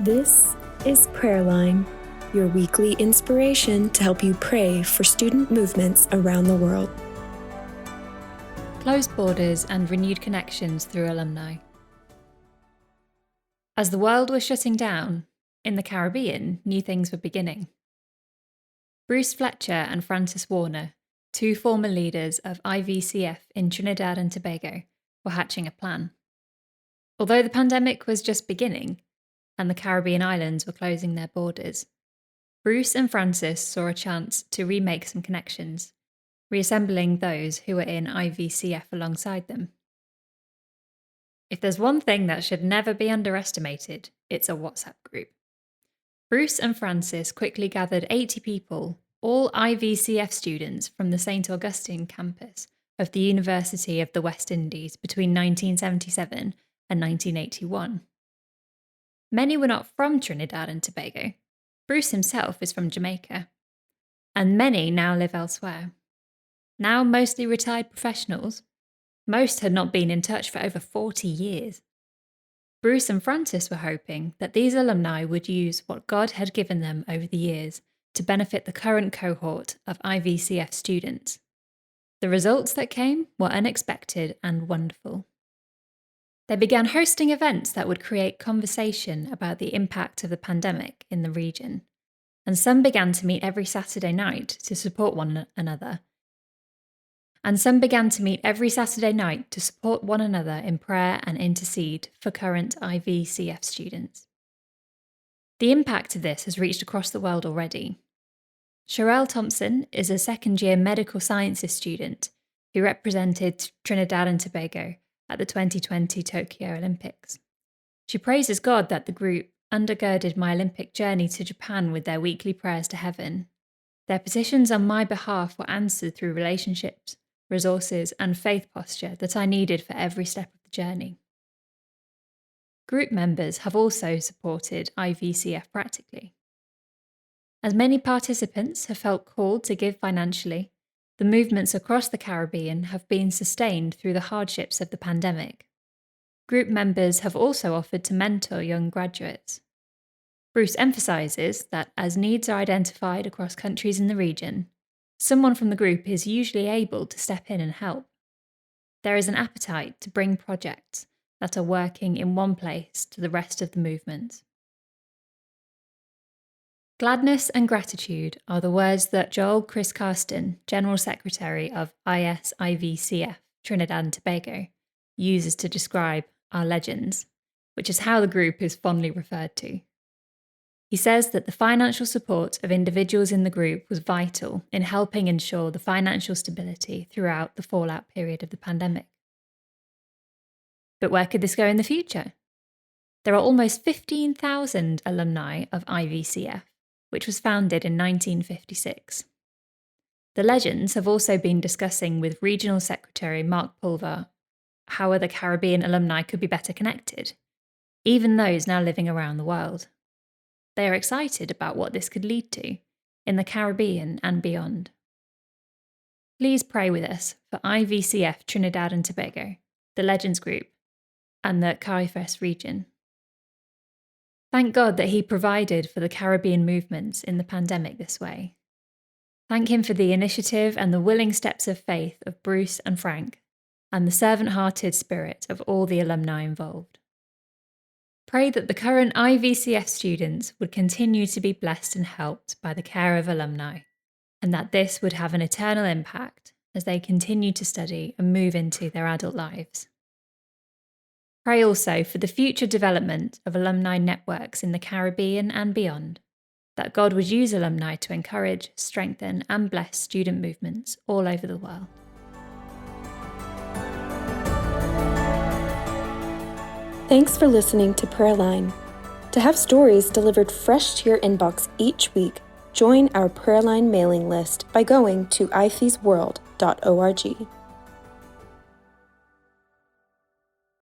This is Prayerline, your weekly inspiration to help you pray for student movements around the world. Closed borders and renewed connections through alumni. As the world was shutting down, in the Caribbean, new things were beginning. Bruce Fletcher and Francis Warner, two former leaders of IVCF in Trinidad and Tobago, were hatching a plan. Although the pandemic was just beginning, and the Caribbean islands were closing their borders, Bruce and Francis saw a chance to remake some connections, reassembling those who were in IVCF alongside them. If there's one thing that should never be underestimated, it's a WhatsApp group. Bruce and Francis quickly gathered 80 people, all IVCF students from the St. Augustine campus of the University of the West Indies between 1977 and 1981. Many were not from Trinidad and Tobago. Bruce himself is from Jamaica. And many now live elsewhere. Now mostly retired professionals. Most had not been in touch for over 40 years. Bruce and Francis were hoping that these alumni would use what God had given them over the years to benefit the current cohort of IVCF students. The results that came were unexpected and wonderful. They began hosting events that would create conversation about the impact of the pandemic in the region, and some began to meet every Saturday night to support one another. In prayer and intercede for current IVCF students. The impact of this has reached across the world already. Sherelle Thompson is a second-year medical sciences student who represented Trinidad and Tobago at the 2020 Tokyo Olympics. She praises God that the group undergirded my Olympic journey to Japan with their weekly prayers to heaven. Their petitions on my behalf were answered through relationships, resources, and faith posture that I needed for every step of the journey. Group members have also supported IVCF practically. As many participants have felt called to give financially, the movements across the Caribbean have been sustained through the hardships of the pandemic. Group members have also offered to mentor young graduates. Bruce emphasises that as needs are identified across countries in the region, someone from the group is usually able to step in and help. There is an appetite to bring projects that are working in one place to the rest of the movement. Gladness and gratitude are the words that Joel Chris Carsten, General Secretary of ISIVCF Trinidad and Tobago, uses to describe our legends, which is how the group is fondly referred to. He says that the financial support of individuals in the group was vital in helping ensure the financial stability throughout the fallout period of the pandemic. But where could this go in the future? There are almost 15,000 alumni of IVCF, which was founded in 1956. The Legends have also been discussing with Regional Secretary Mark Pulver how other Caribbean alumni could be better connected, even those now living around the world. They are excited about what this could lead to in the Caribbean and beyond. Please pray with us for IVCF Trinidad and Tobago, the Legends Group, and the CARIFES region. Thank God that He provided for the Caribbean movements in the pandemic this way. Thank Him for the initiative and the willing steps of faith of Bruce and Frank, and the servant-hearted spirit of all the alumni involved. Pray that the current IVCF students would continue to be blessed and helped by the care of alumni, and that this would have an eternal impact as they continue to study and move into their adult lives. Pray also for the future development of alumni networks in the Caribbean and beyond, that God would use alumni to encourage, strengthen, and bless student movements all over the world. Thanks for listening to Prayerline. To have stories delivered fresh to your inbox each week, join our Prayerline mailing list by going to ifesworld.org.